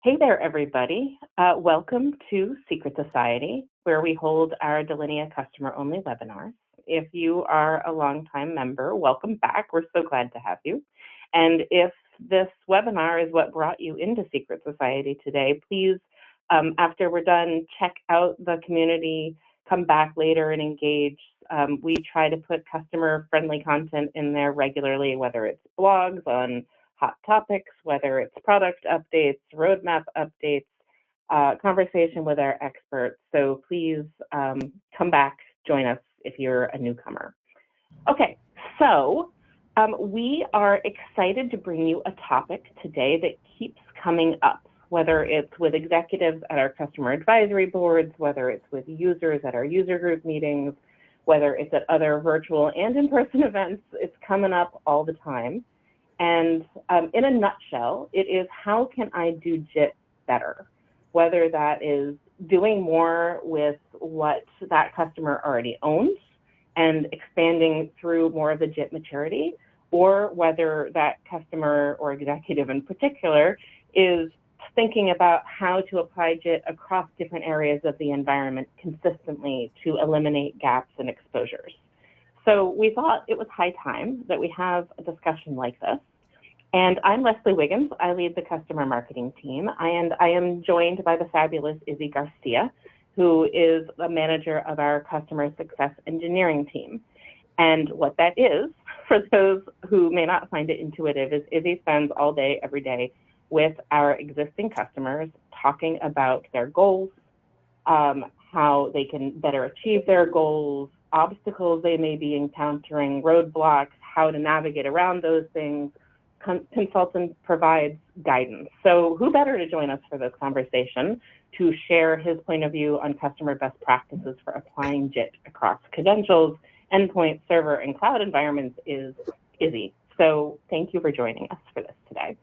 Hey there, everybody. Welcome to Secret Society, where we hold our Delinea customer-only webinars. If you are a longtime member, welcome back. We're so glad to have you. And if this webinar is what brought you into Secret Society today, please, after we're done, check out the community, come back later and engage. We try to put customer-friendly content in there regularly, whether it's blogs on hot topics, whether it's product updates, roadmap updates, conversation with our experts. So please come back, join us if you're a newcomer. Okay, so we are excited to bring you a topic today that keeps coming up, whether it's with executives at our customer advisory boards, whether it's with users at our user group meetings, whether it's at other virtual and in-person events. It's coming up all the time. And in a nutshell, it is how can I do JIT better? Whether that is doing more with what that customer already owns and expanding through more of the JIT maturity, or whether that customer or executive in particular is thinking about how to apply JIT across different areas of the environment consistently to eliminate gaps and exposures. So we thought it was high time that we have a discussion like this. And I'm Leslie Wiggins. I lead the customer marketing team. And I am joined by the fabulous Izzy Garcia, who is the manager of our customer success engineering team. And what that is, for those who may not find it intuitive, is Izzy spends all day, every day with our existing customers talking about their goals, how they can better achieve their goals, obstacles they may be encountering, roadblocks, how to navigate around those things. Consultant provides guidance. So who better to join us for this conversation to share his point of view on customer best practices for applying JIT across credentials, endpoint, server, and cloud environments is Izzy. So thank you for joining us for this today.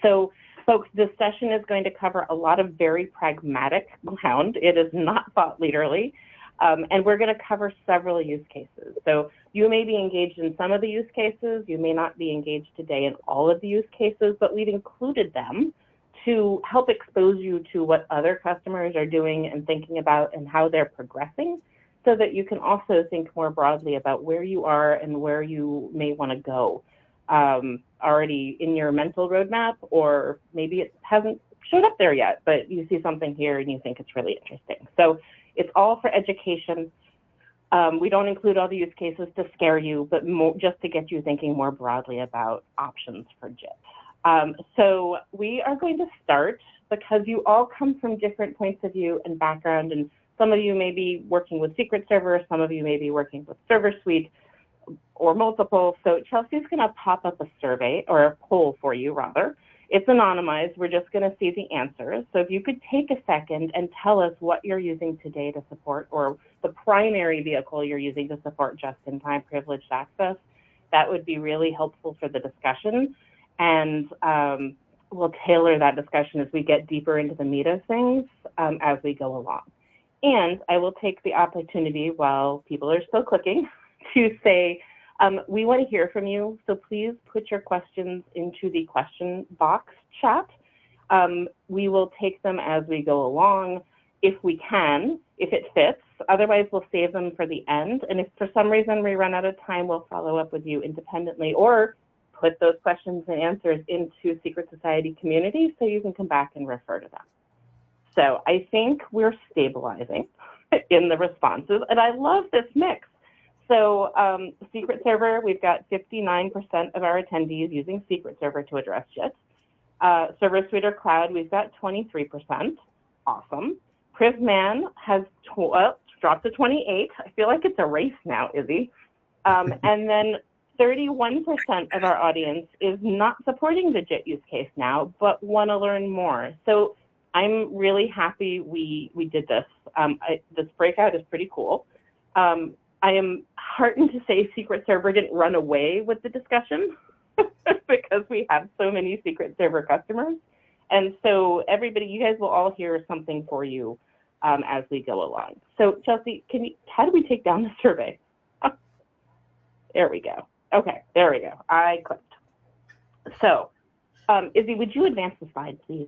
So folks, this session is going to cover a lot of very pragmatic ground. It is not thought leaderly. And we're going to cover several use cases. So you may be engaged in some of the use cases. You may not be engaged today in all of the use cases, but we've included them to help expose you to what other customers are doing and thinking about and how they're progressing, so that you can also think more broadly about where you are and where you may want to go already in your mental roadmap, or maybe it hasn't showed up there yet, but you see something here and you think it's really interesting. So it's all for education. We don't include all the use cases to scare you, but more, just to get you thinking more broadly about options for JIT. So we are going to start, because you all come from different points of view and background, and some of you may be working with Secret Server, some of you may be working with Server Suite, or multiple. So Chelsea's going to pop up a survey, or a poll for you, rather. It's anonymized. We're just going to see the answers. So if you could take a second and tell us what you're using today to support, or the primary vehicle you're using to support just-in-time privileged access, that would be really helpful for the discussion. And we'll tailor that discussion as we get deeper into the meat of things as we go along. And I will take the opportunity, while people are still clicking, to say, we want to hear from you, so please put your questions into the question box chat. We will take them as we go along, if we can, if it fits. Otherwise, we'll save them for the end. And if for some reason we run out of time, we'll follow up with you independently, or put those questions and answers into Secret Society community so you can come back and refer to them. So I think we're stabilizing in the responses, and I love this mix. So Secret Server, we've got 59% of our attendees using Secret Server to address JIT. Server Suite or Cloud, we've got 23%. Awesome. PrivMan has dropped to 28. I feel like it's a race now, Izzy. And then 31% of our audience is not supporting the JIT use case now, but want to learn more. So I'm really happy we did this. This breakout is pretty cool. I am heartened to say Secret Server didn't run away with the discussion because we have so many Secret Server customers. And so everybody, you guys will all hear something for you as we go along. So Chelsea, how do we take down the survey? There we go. Okay, there we go. I clicked. So Izzy, would you advance the slide, please?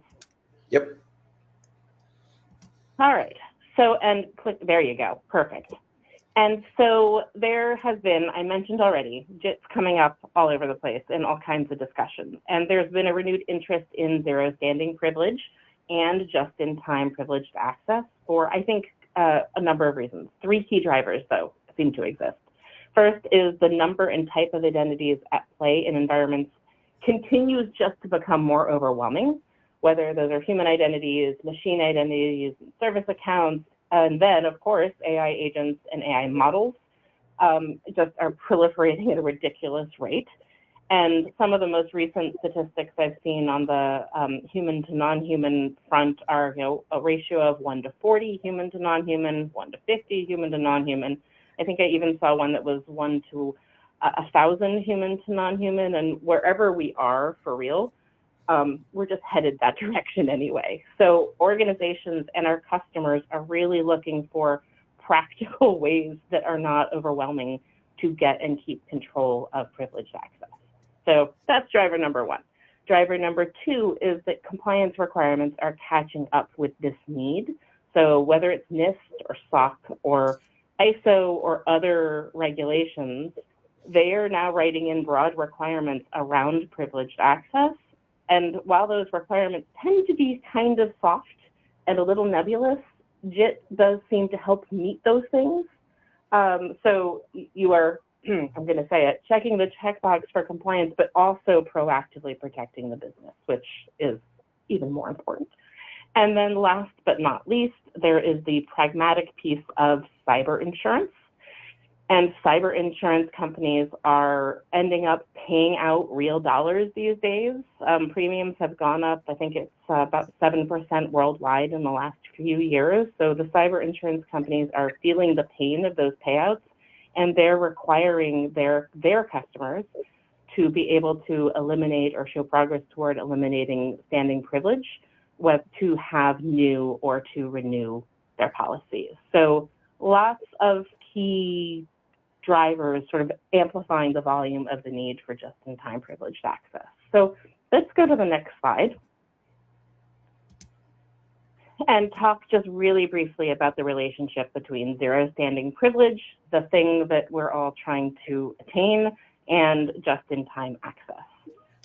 Yep. All right. So, and click, there you go. Perfect. And so there has been, I mentioned already, JITs coming up all over the place in all kinds of discussions. And there's been a renewed interest in zero standing privilege and just-in-time privileged access for, I think, a number of reasons. Three key drivers, though, seem to exist. First is the number and type of identities at play in environments continues just to become more overwhelming, whether those are human identities, machine identities, service accounts, and then, of course, AI agents and AI models just are proliferating at a ridiculous rate. And some of the most recent statistics I've seen on the human to non-human front are, a ratio of 1 to 40 human to non-human, 1 to 50 human to non-human. I think I even saw one that was 1 to 1,000 human to non-human. And wherever we are for real, we're just headed that direction anyway. So organizations and our customers are really looking for practical ways that are not overwhelming to get and keep control of privileged access. So that's driver number one. Driver number two is that compliance requirements are catching up with this need. So whether it's NIST or SOC or ISO or other regulations, they are now writing in broad requirements around privileged access. And while those requirements tend to be kind of soft and a little nebulous, JIT does seem to help meet those things. So you are, I'm going to say it, checking the checkbox for compliance, but also proactively protecting the business, which is even more important. And then last but not least, there is the pragmatic piece of cyber insurance. And cyber insurance companies are ending up paying out real dollars these days. Premiums have gone up, I think it's about 7% worldwide in the last few years. So the cyber insurance companies are feeling the pain of those payouts, and they're requiring their customers to be able to eliminate or show progress toward eliminating standing privilege, to have new or to renew their policies. So lots of key drivers sort of amplifying the volume of the need for just-in-time privileged access. So let's go to the next slide and talk just really briefly about the relationship between zero standing privilege, the thing that we're all trying to attain, and just-in-time access.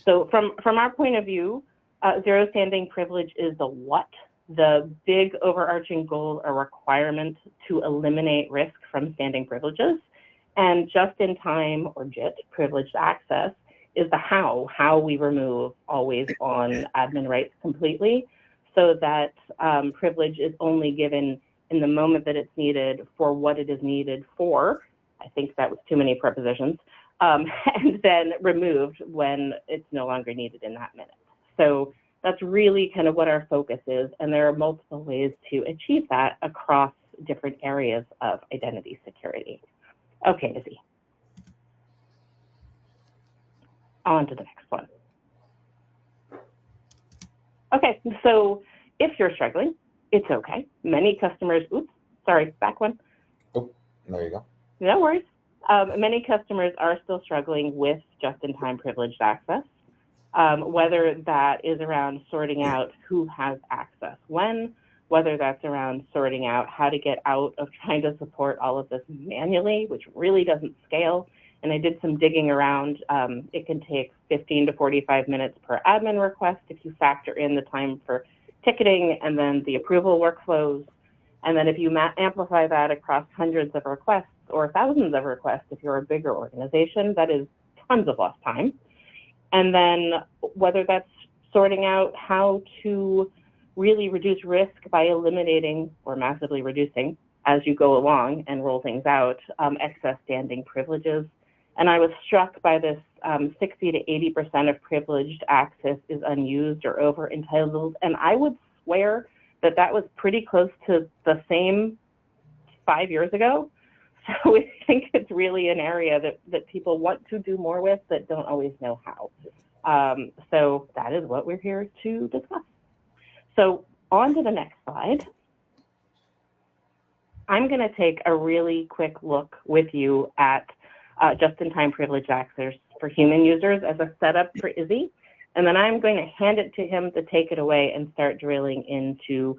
So from our point of view, zero standing privilege is the what, the big overarching goal or requirement to eliminate risk from standing privileges. And just-in-time, or JIT, privileged access, is the how we remove always on admin rights completely, so that privilege is only given in the moment that it's needed for what it is needed for. I think that was too many prepositions. And then removed when it's no longer needed in that minute. So that's really kind of what our focus is. And there are multiple ways to achieve that across different areas of identity security. Okay, Izzy. On to the next one. Okay, so if you're struggling, it's okay. Many customers, back one. Oh, there you go. No worries. Many customers are still struggling with just-in-time privileged access, whether that is around sorting out who has access when, whether that's around sorting out how to get out of trying to support all of this manually, which really doesn't scale. And I did some digging around. It can take 15 to 45 minutes per admin request if you factor in the time for ticketing and then the approval workflows. And then if you amplify that across hundreds of requests or thousands of requests, if you're a bigger organization, that is tons of lost time. And then whether that's sorting out how to really reduce risk by eliminating or massively reducing as you go along and roll things out, excess standing privileges. And I was struck by this 60 to 80% of privileged access is unused or over entitled. And I would swear that that was pretty close to the same 5 years ago. So I think it's really an area that people want to do more with that don't always know how. So that is what we're here to discuss. So on to the next slide. I'm going to take a really quick look with you at just-in-time privileged access for human users as a setup for Izzy. And then I'm going to hand it to him to take it away and start drilling into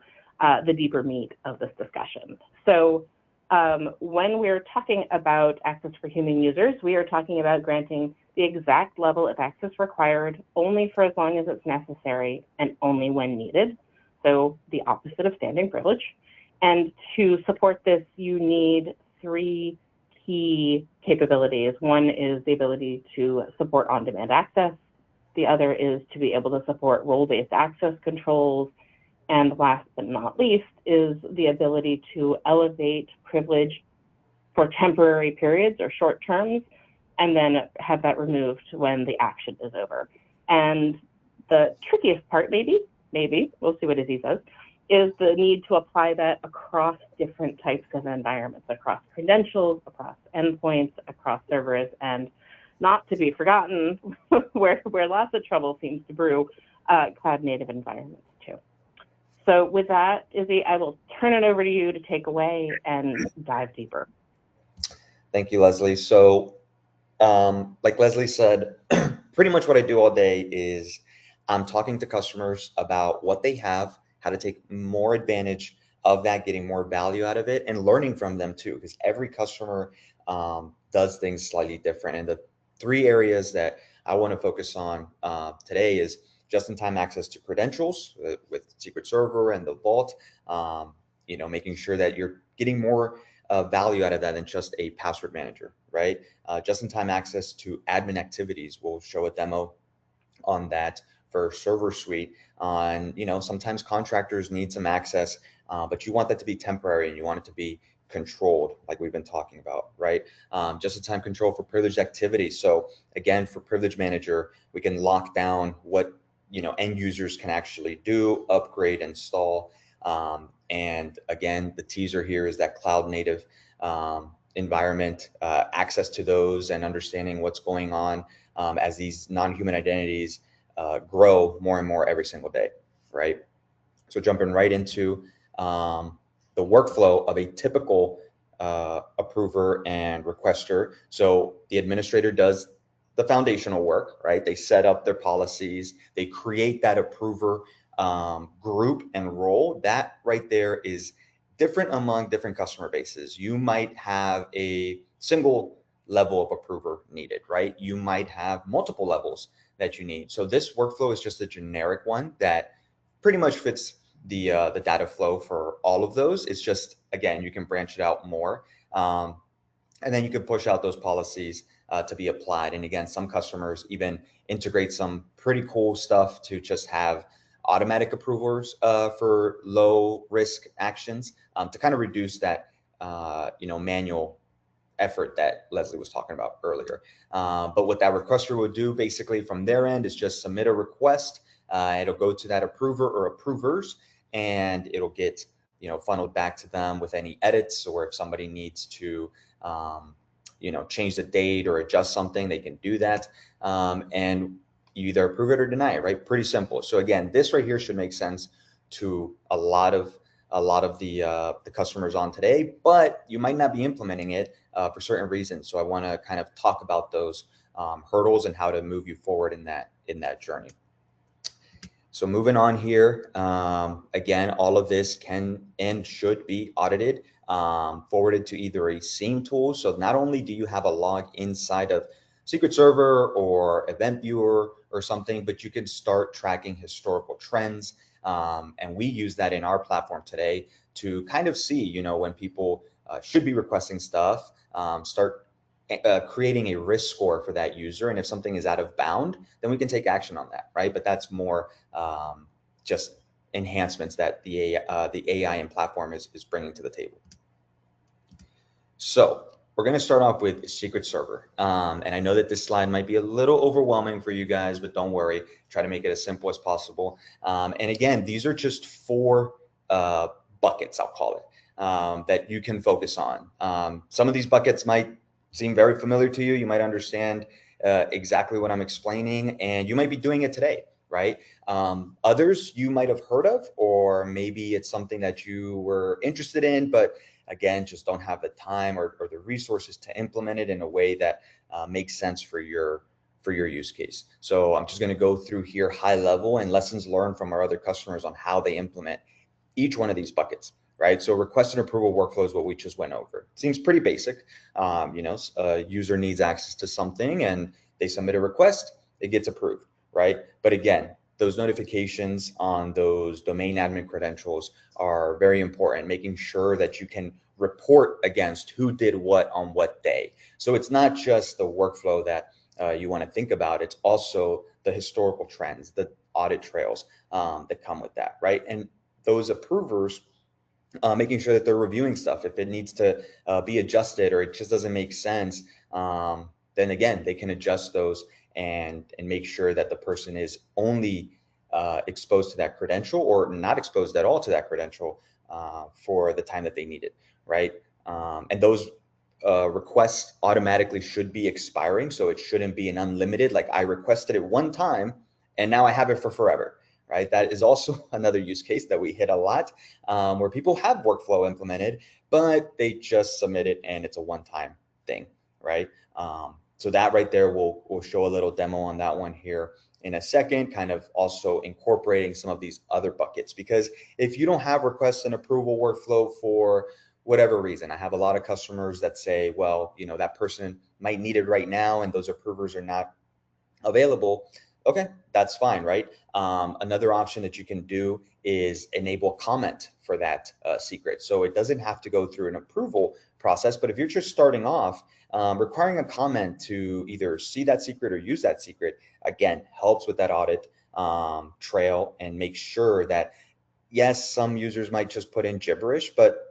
the deeper meat of this discussion. So when we're talking about access for human users, we are talking about granting the exact level of access required only for as long as it's necessary and only when needed. So the opposite of standing privilege. And to support this, you need 3 key capabilities. One is the ability to support on-demand access. The other is to be able to support role-based access controls. And last but not least is the ability to elevate privilege for temporary periods or short terms, and then have that removed when the action is over. And the trickiest part, maybe, we'll see what Izzy says, is the need to apply that across different types of environments, across credentials, across endpoints, across servers, and not to be forgotten, where lots of trouble seems to brew, cloud native environments too. So with that, Izzy, I will turn it over to you to take away and dive deeper. Thank you, Leslie. So like Leslie said, pretty much what I do all day is I'm talking to customers about what they have, how to take more advantage of that, getting more value out of it, and learning from them too, because every customer does things slightly different. And the 3 areas that I want to focus on today is just-in-time access to credentials with Secret Server and the Vault, making sure that you're getting more value out of that than just a password manager, right? Just-in-time access to admin activities. We'll show a demo on that for Server Suite. On, sometimes contractors need some access, but you want that to be temporary and you want it to be controlled, like we've been talking about, right? Just-in-time control for privileged activities. So again, for Privilege Manager, we can lock down what end users can actually do, upgrade, install. And again, the teaser here is that cloud native environment, access to those and understanding what's going on as these non-human identities grow more and more every single day, right? So jumping right into the workflow of a typical approver and requester. So the administrator does the foundational work, right? They set up their policies, they create that approver group and role. That right there is different among different customer bases. You might have a single level of approver needed, right? You might have multiple levels that you need. So this workflow is just a generic one that pretty much fits the data flow for all of those. It's just, again, you can branch it out more. And then you can push out those policies to be applied. And again, some customers even integrate some pretty cool stuff to just have automatic approvers for low risk actions to kind of reduce that manual effort that Leslie was talking about earlier. But what that requester will do basically from their end is just submit a request. It'll go to that approver or approvers, and it'll get funneled back to them with any edits, or if somebody needs to change the date or adjust something, they can do that. And you either approve it or deny it, right? Pretty simple. So again, this right here should make sense to a lot of the customers on today, but you might not be implementing it for certain reasons. So I want to kind of talk about those hurdles and how to move you forward in that journey. So moving on here, again, all of this can and should be audited, forwarded to either a SIEM tool. So not only do you have a log inside of Secret Server or Event Viewer or something, but you can start tracking historical trends. And we use that in our platform today to kind of see, when people should be requesting stuff, start creating a risk score for that user. And if something is out of bound, then we can take action on that, right? But that's more just enhancements that the AI and platform is bringing to the table. So we're going to start off with Secret Server. And I know that this slide might be a little overwhelming for you guys, but don't worry, try to make it as simple as possible. And again, these are just 4 buckets, I'll call it, that you can focus on. Some of these buckets might seem very familiar to you. You might understand exactly what I'm explaining, and you might be doing it today, right? Others you might have heard of, or maybe it's something that you were interested in, but again, just don't have the time or the resources to implement it in a way that makes sense for your for your use case. So I'm just going to go through here high level and lessons learned from our other customers on how they implement each one of these buckets, right? So request and approval workflow is what we just went over. Seems pretty basic. A user needs access to something and they submit a request, it gets approved, right? But again, those notifications on those domain admin credentials are very important, making sure that you can report against who did what on what day. So it's not just the workflow that you want to think about, it's also the historical trends, the audit trails that come with that, right? And those approvers, making sure that they're reviewing stuff. If it needs to be adjusted or it just doesn't make sense, then again, they can adjust those and make sure that the person is only exposed to that credential or not exposed at all to that credential for the time that they need it, right? And those requests automatically should be expiring. So it shouldn't be an unlimited, like I requested it one time and now I have it for forever, right? That is also another use case that we hit a lot, where people have workflow implemented, but they just submit it and it's a one-time thing, right? So that right there, we'll show a little demo on that one here in a second, kind of also incorporating some of these other buckets, because if you don't have request and approval workflow for whatever reason, I have a lot of customers that say, well, that person might need it right now and those approvers are not available. Okay, that's fine, right? Another option that you can do is enable comment for that secret. So it doesn't have to go through an approval process, but if you're just starting off, requiring a comment to either see that secret or use that secret, again, helps with that audit trail and make sure that, yes, some users might just put in gibberish, but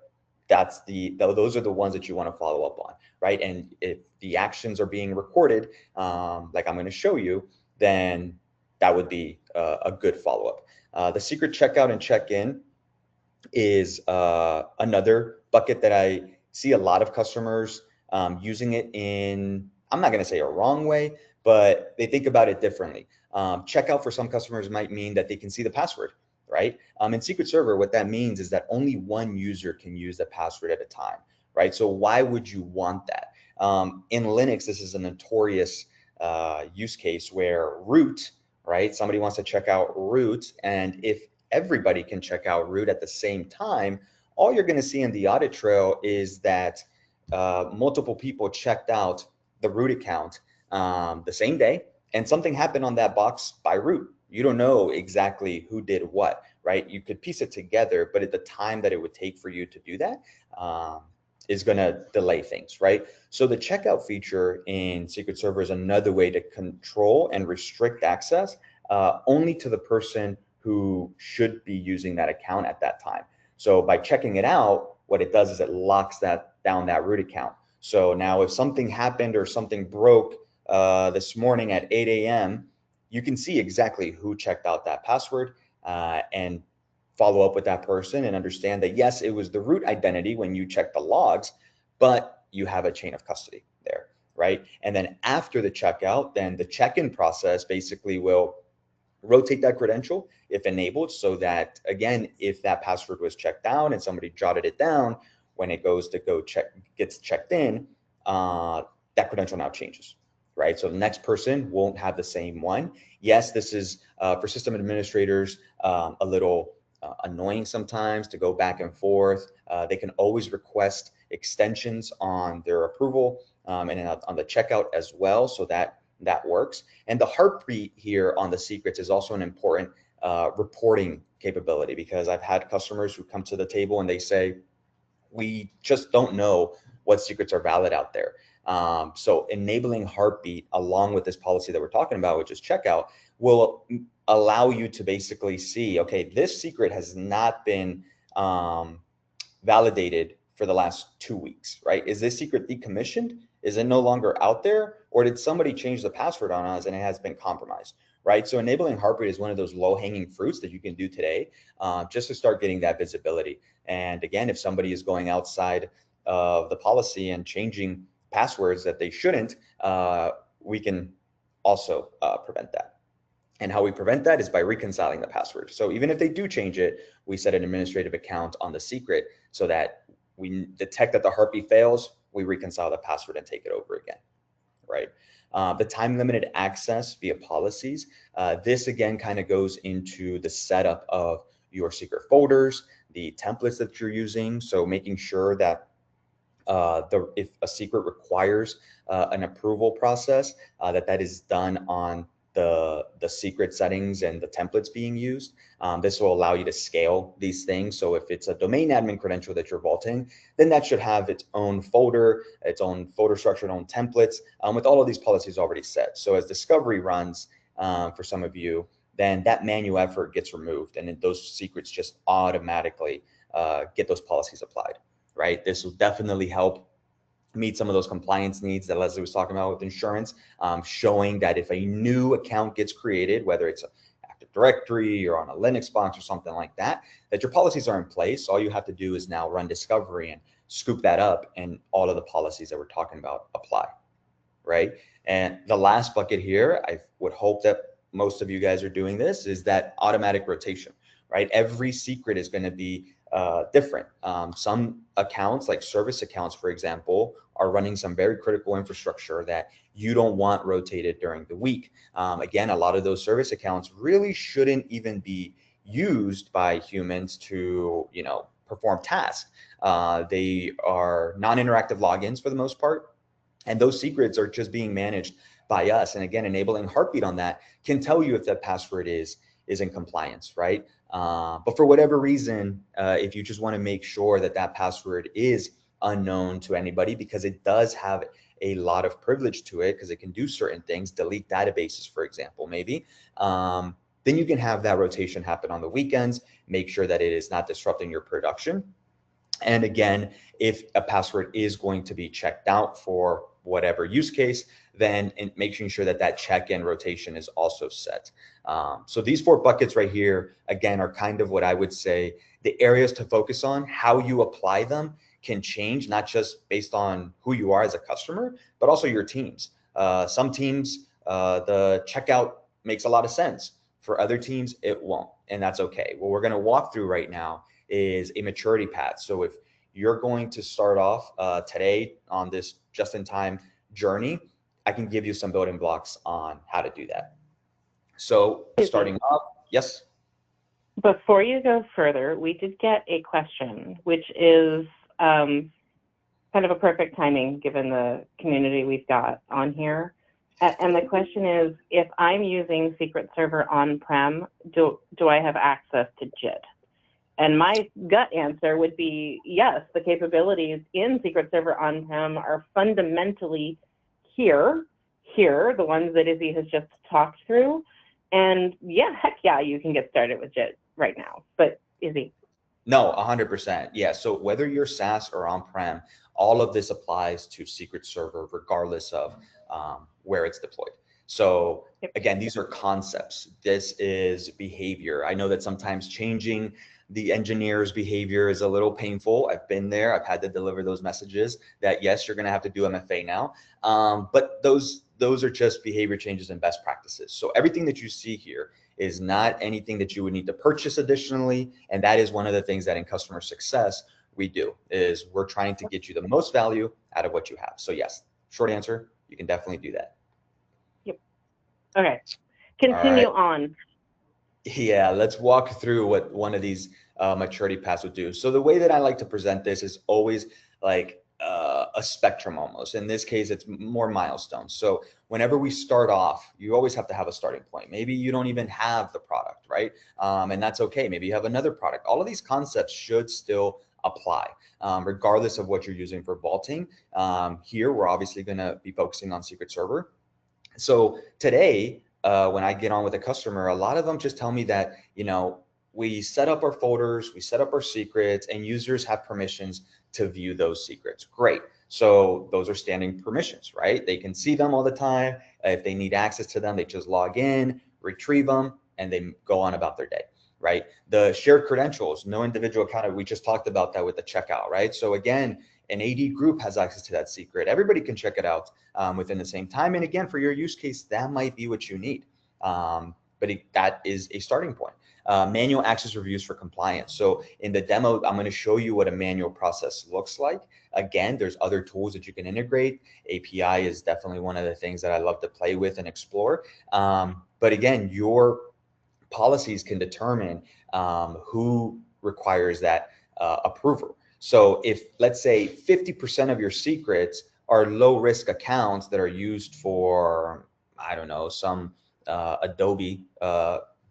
those are the ones that you want to follow up on, right? And if the actions are being recorded, like I'm going to show you, then that would be a good follow-up. The secret checkout and check-in is another bucket that I see a lot of customers using it in, I'm not going to say a wrong way, but they think about it differently. Checkout for some customers might mean that they can see the password, right? In Secret Server, what that means is that only one user can use the password at a time, right? So why would you want that? In Linux, this is a notorious use case where root, right? Somebody wants to check out root, and if everybody can check out root at the same time, all you're going to see in the audit trail is that multiple people checked out the root account the same day, and something happened on that box by root. You don't know exactly who did what, right? You could piece it together, but at the time that it would take for you to do that is going to delay things, right? So the checkout feature in Secret Server is another way to control and restrict access only to the person who should be using that account at that time. So by checking it out, what it does is it locks down that root account. So now if something happened or something broke this morning at 8 a.m., you can see exactly who checked out that password and follow up with that person and understand that, yes, it was the root identity when you check the logs, but you have a chain of custody there, right? And then after the checkout, then the check-in process basically will rotate that credential if enabled, so that, again, if that password was checked down and somebody jotted it down, when it goes to gets checked in, that credential now changes, right? So the next person won't have the same one. Yes, this is for system administrators a little annoying sometimes to go back and forth. They can always request extensions on their approval and on the checkout as well, so that works. And the heartbeat here on the secrets is also an important reporting capability, because I've had customers who come to the table and they say, we just don't know what secrets are valid out there. So enabling heartbeat along with this policy that we're talking about, which is checkout, will allow you to basically see, okay, this secret has not been validated for the last 2 weeks, right? Is this secret decommissioned? Is it no longer out there? Or did somebody change the password on us and it has been compromised, right? So enabling heartbeat is one of those low-hanging fruits that you can do today just to start getting that visibility. And again, if somebody is going outside of the policy and changing passwords that they shouldn't, we can also prevent that. And how we prevent that is by reconciling the password. So even if they do change it, we set an administrative account on the secret so that we detect that the heartbeat fails, we reconcile the password and take it over again, right? The time limited access via policies. This again kind of goes into the setup of your secret folders, the templates that you're using. So making sure that if a secret requires an approval process, that is done on the secret settings and the templates being used. This will allow you to scale these things. So if it's a domain admin credential that you're vaulting, then that should have its own folder structure, its own templates, with all of these policies already set. So as discovery runs for some of you, then that manual effort gets removed, and then those secrets just automatically get those policies applied. Right? This will definitely help meet some of those compliance needs that Leslie was talking about with insurance, showing that if a new account gets created, whether it's an Active Directory or on a Linux box or something like that, that your policies are in place. All you have to do is now run discovery and scoop that up, and all of the policies that we're talking about apply, right? And the last bucket here, I would hope that most of you guys are doing this, is that automatic rotation, right? Every secret is going to be different. Some accounts, like service accounts, for example, are running some very critical infrastructure that you don't want rotated during the week. Again, a lot of those service accounts really shouldn't even be used by humans to, perform tasks. They are non-interactive logins for the most part, and those secrets are just being managed by us. And again, enabling Heartbeat on that can tell you if that password is in compliance, right? But for whatever reason, if you just want to make sure that that password is unknown to anybody, because it does have a lot of privilege to it, because it can do certain things, delete databases, for example, maybe, then you can have that rotation happen on the weekends, make sure that it is not disrupting your production. And again, if a password is going to be checked out for whatever use case, then making sure that that check-in rotation is also set. So these 4 buckets right here, again, are kind of what I would say the areas to focus on. How you apply them can change, not just based on who you are as a customer, but also your teams. Some teams, the checkout makes a lot of sense. For other teams, it won't, and that's okay. What we're going to walk through right now is a maturity path. So if you're going to start off today on this just-in-time journey, I can give you some building blocks on how to do that. So starting off, yes? Before you go further, we did get a question, which is kind of a perfect timing given the community we've got on here. And the question is, if I'm using Secret Server on-prem, do I have access to JIT? And my gut answer would be yes, the capabilities in Secret Server on-prem are fundamentally here, the ones that Izzy has just talked through. And yeah, heck yeah, you can get started with JIT right now. But Izzy? No, 100%. Yeah, so whether you're SaaS or on-prem, all of this applies to Secret Server regardless of where it's deployed. So again, these are concepts. This is behavior. I know that sometimes changing the engineer's behavior is a little painful. I've been there. I've had to deliver those messages that yes, you're going to have to do MFA now. But those are just behavior changes and best practices. So everything that you see here is not anything that you would need to purchase additionally. And that is one of the things that in customer success we do, is we're trying to get you the most value out of what you have. So yes, short answer, you can definitely do that. Yep. Okay, continue on. Yeah, let's walk through what one of these maturity paths would do. So the way that I like to present this is always like a spectrum almost. In this case, it's more milestones. So whenever we start off, you always have to have a starting point. Maybe you don't even have the product, right? And that's okay. Maybe you have another product. All of these concepts should still apply, regardless of what you're using for vaulting. Here, we're obviously going to be focusing on Secret Server. So today, when I get on with a customer, a lot of them just tell me that, we set up our folders, we set up our secrets, and users have permissions to view those secrets. Great. So those are standing permissions, right? They can see them all the time. If they need access to them, they just log in, retrieve them, and they go on about their day, right? The shared credentials, no individual account, we just talked about that with the checkout, right? So again, an AD group has access to that secret. Everybody can check it out within the same time. And again, for your use case, that might be what you need. But that is a starting point. Manual access reviews for compliance. So in the demo, I'm going to show you what a manual process looks like. Again, there's other tools that you can integrate. API is definitely one of the things that I love to play with and explore. But again, your policies can determine who requires that approval. So if, let's say, 50% of your secrets are low risk accounts that are used for, I don't know, some Adobe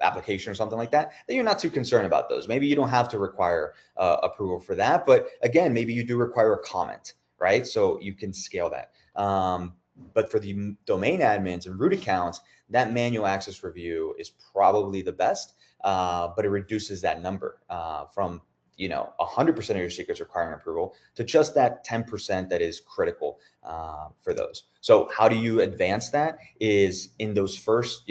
application or something like that, then you're not too concerned about those. Maybe you don't have to require approval for that. But again, maybe you do require a comment, right? So you can scale that. But for the domain admins and root accounts, that manual access review is probably the best, but it reduces that number from 100% of your secrets requiring approval to just that 10% that is critical for those. So how do you advance that? Is in those first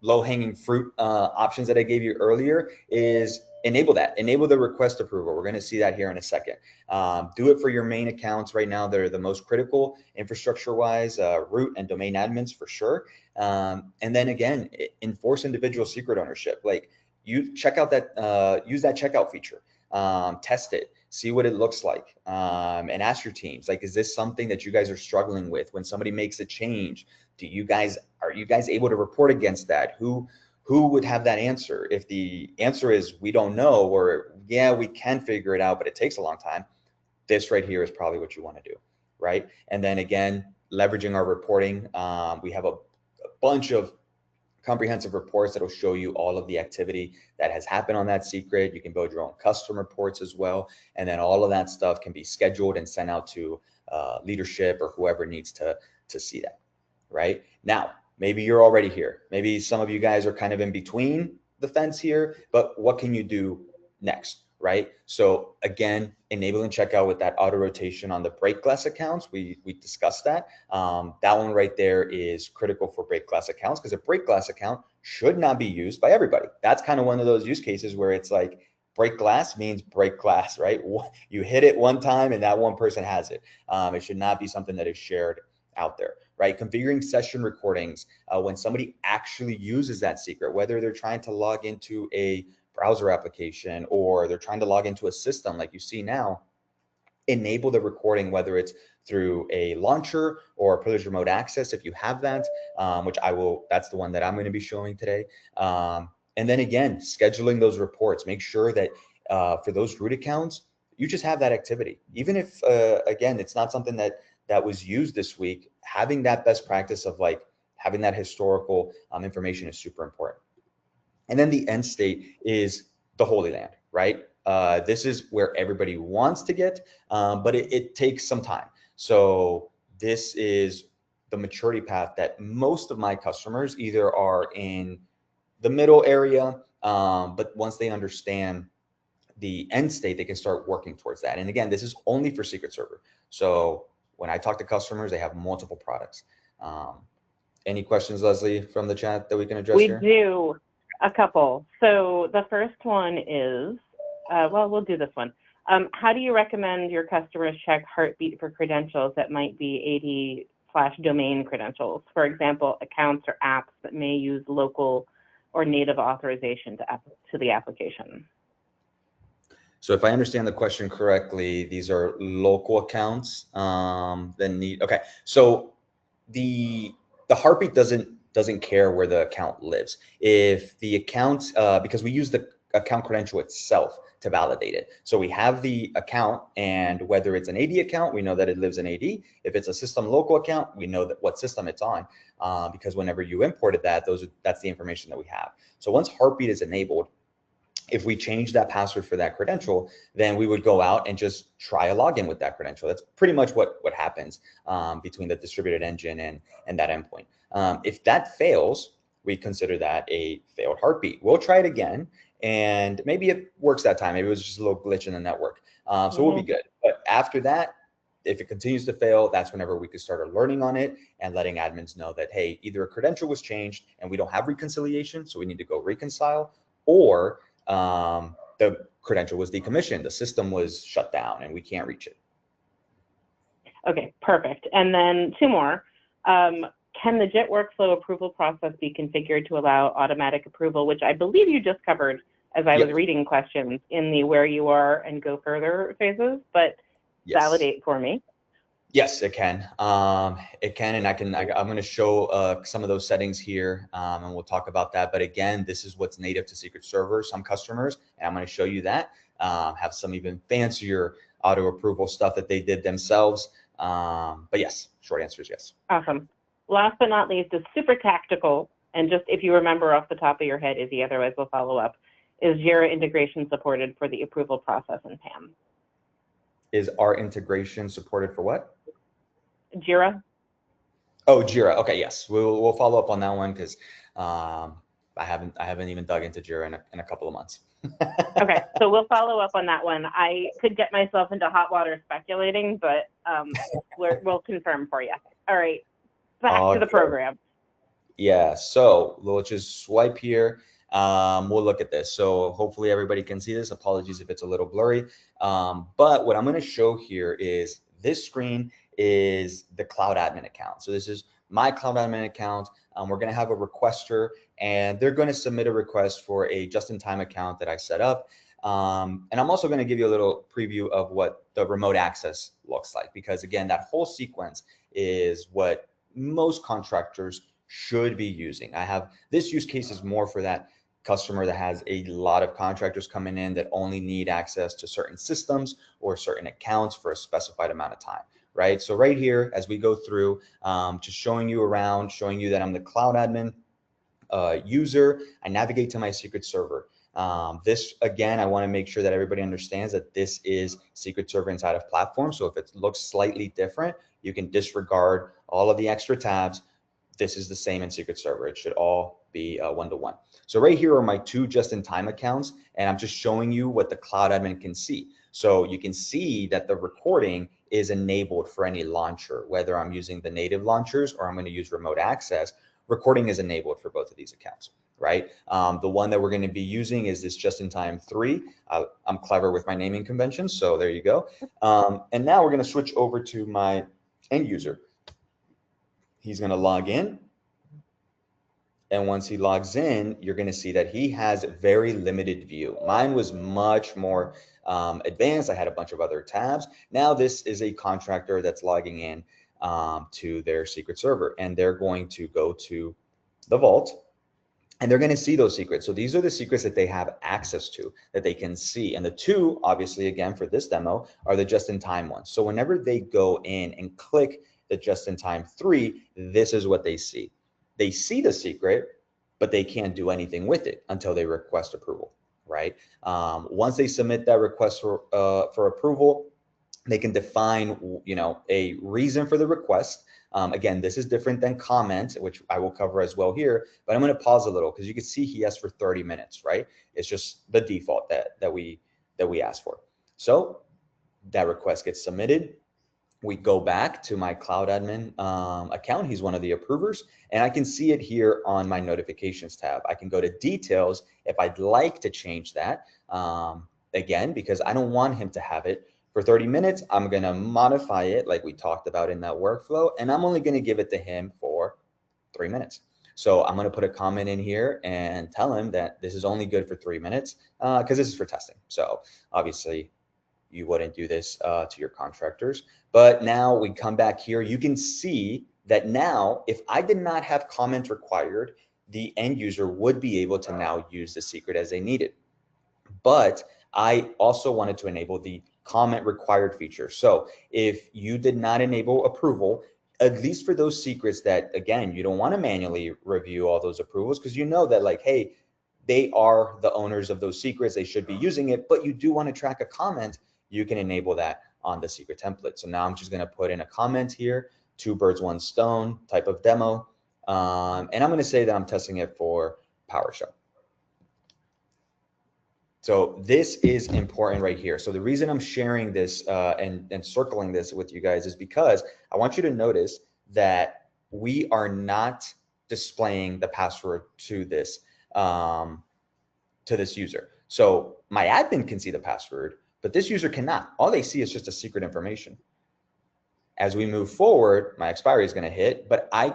low-hanging fruit options that I gave you earlier, is enable the request approval. We're going to see that here in a second. Do it for your main accounts right now. They're the most critical infrastructure wise, root and domain admins for sure. And then again, enforce individual secret ownership. Like, you check out that, use that checkout feature, test it, see what it looks like, and ask your teams, like, is this something that you guys are struggling with? When somebody makes a change, are you guys able to report against that? Who would have that answer? If the answer is we don't know, or yeah, we can figure it out, but it takes a long time, this right here is probably what you want to do, right? And then again, leveraging our reporting, we have a bunch of comprehensive reports that will show you all of the activity that has happened on that secret. You can build your own custom reports as well. And then all of that stuff can be scheduled and sent out to leadership or whoever needs to see that, right? Now, maybe you're already here. Maybe some of you guys are kind of in between the fence here, but what can you do next, right? So again, enabling checkout with that auto rotation on the break glass accounts. We discussed that. That one right there is critical for break glass accounts, because a break glass account should not be used by everybody. That's kind of one of those use cases where it's like, break glass means break glass, right? You hit it one time and that one person has it. It should not be something that is shared out there, right? Configuring session recordings when somebody actually uses that secret, whether they're trying to log into a browser application or they're trying to log into a system like you see now, enable the recording, whether it's through a launcher or a privileged remote access if you have that, which that's the one that I'm going to be showing today. And then again, scheduling those reports, make sure that for those root accounts, you just have that activity. Even if, again, it's not something that was used this week, having that best practice of like having that historical information is super important. And then the end state is the Holy Land, right? This is where everybody wants to get, but it takes some time. So this is the maturity path that most of my customers either are in the middle area, but once they understand the end state, they can start working towards that. And again, this is only for Secret Server. So when I talk to customers, they have multiple products. Any questions, Leslie, from the chat that we can address here? We do, a couple. So the first one is, well, we'll do this one. How do you recommend your customers check heartbeat for credentials that might be AD/domain credentials? For example, accounts or apps that may use local or native authorization to the application. So if I understand the question correctly, these are local accounts that need, okay. So the heartbeat doesn't care where the account lives. If the account, because we use the account credential itself to validate it. So we have the account, and whether it's an AD account, we know that it lives in AD. If it's a system local account, we know that what system it's on, because whenever you imported that, that's the information that we have. So once heartbeat is enabled, if we change that password for that credential, then we would go out and just try a login with that credential. That's pretty much what happens between the distributed engine and that endpoint. If that fails, we consider that a failed heartbeat. We'll try it again, and maybe it works that time. Maybe it was just a little glitch in the network. So we'll be good. But after that, if it continues to fail, that's whenever we could start learning on it and letting admins know that, hey, either a credential was changed and we don't have reconciliation, so we need to go reconcile, or the credential was decommissioned, the system was shut down and we can't reach it. Okay, perfect. And then two more. Can the JIT workflow approval process be configured to allow automatic approval, which I believe you just covered as I was Yep. reading questions in the where you are and go further phases, but Yes. validate for me. Yes, it can. It can, and I'm going to show some of those settings here, and we'll talk about that. But again, this is what's native to Secret Server, some customers, and I'm going to show you that. Have some even fancier auto approval stuff that they did themselves. But yes, short answer is yes. Awesome. Last but not least is super tactical, and just if you remember off the top of your head, Izzy, otherwise we'll follow up, is Jira integration supported for the approval process in PAM? Is our integration supported for what? Jira? Oh, Jira. Okay, yes, we'll follow up on that one because I haven't even dug into Jira in a couple of months. Okay, so we'll follow up on that one. I could get myself into hot water speculating, but we'll confirm for you. All right, back to the program. Yeah, so we'll just swipe here. We'll look at this. So hopefully everybody can see this. Apologies if it's a little blurry. But what I'm going to show here is this screen is the cloud admin account. So this is my cloud admin account. We're going to have a requester, and they're going to submit a request for a just-in-time account that I set up. And I'm also going to give you a little preview of what the remote access looks like, because again, that whole sequence is what most contractors should be using. I have this use case is more for that customer that has a lot of contractors coming in that only need access to certain systems or certain accounts for a specified amount of time, right? So right here, as we go through, just showing you around, showing you that I'm the cloud admin user, I navigate to my secret server. This, again, I want to make sure that everybody understands that this is Secret Server inside of Platform. So if it looks slightly different, you can disregard all of the extra tabs. This is the same in Secret Server. It should all be one-to-one. So right here are my two just-in-time accounts, and I'm just showing you what the cloud admin can see. So you can see that the recording is enabled for any launcher, whether I'm using the native launchers or I'm going to use remote access. Recording is enabled for both of these accounts, right? The one that we're going to be using is this just-in-time 3. I'm clever with my naming conventions, so there you go. And now we're going to switch over to my end user. He's going to log in. And once he logs in, you're going to see that he has very limited view. Mine was much more advanced. I had a bunch of other tabs. Now this is a contractor that's logging in to their secret server, and they're going to go to the vault, and they're going to see those secrets. So these are the secrets that they have access to, that they can see. And the two, obviously, again, for this demo, are the just-in-time ones. So whenever they go in and click the just-in-time 3, this is what they see. They see the secret, but they can't do anything with it until they request approval, right? Once they submit that request for approval, they can define, a reason for the request. Again, this is different than comment, which I will cover as well here, but I'm going to pause a little because you can see he asked for 30 minutes, right? It's just the default that we asked for. So that request gets submitted. We go back to my cloud admin account. He's one of the approvers, and I can see it here on my notifications tab. I can go to details if I'd like to change that. Again, because I don't want him to have it for 30 minutes, I'm going to modify it like we talked about in that workflow, and I'm only going to give it to him for 3 minutes. So I'm going to put a comment in here and tell him that this is only good for 3 minutes because this is for testing. So obviously you wouldn't do this to your contractors. But now we come back here, you can see that now if I did not have comment required, the end user would be able to now use the secret as they need it. But I also wanted to enable the comment required feature. So if you did not enable approval, at least for those secrets that, again, you don't want to manually review all those approvals because you know that, like, hey, they are the owners of those secrets, they should be using it, but you do want to track a comment, you can enable that on the secret template. So now I'm just going to put in a comment here, 2 birds, 1 stone type of demo. And I'm going to say that I'm testing it for PowerShell. So this is important right here. So the reason I'm sharing this and circling this with you guys is because I want you to notice that we are not displaying the password to this user. So my admin can see the password, but this user cannot. All they see is just a secret information. As we move forward, my expiry is going to hit, but I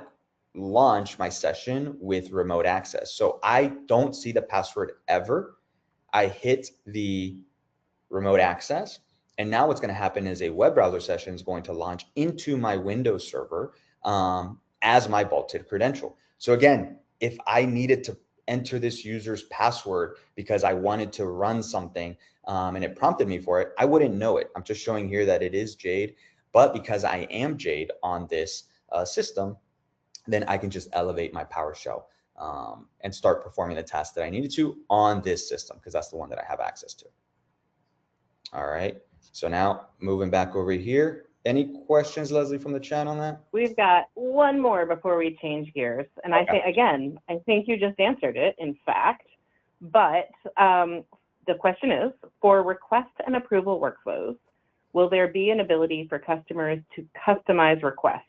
launch my session with remote access. So I don't see the password ever I hit the remote access. And now what's going to happen is a web browser session is going to launch into my Windows server as my vaulted credential. So again, if I needed to enter this user's password because I wanted to run something and it prompted me for it, I wouldn't know it. I'm just showing here that it is Jade, but because I am Jade on this system, then I can just elevate my PowerShell and start performing the tasks that I needed to on this system because that's the one that I have access to. All right, so now moving back over here. Any questions, Leslie, from the chat on that? We've got one more before we change gears. And okay. I think, again, I think you just answered it, in fact. But the question is, for request and approval workflows, will there be an ability for customers to customize requests,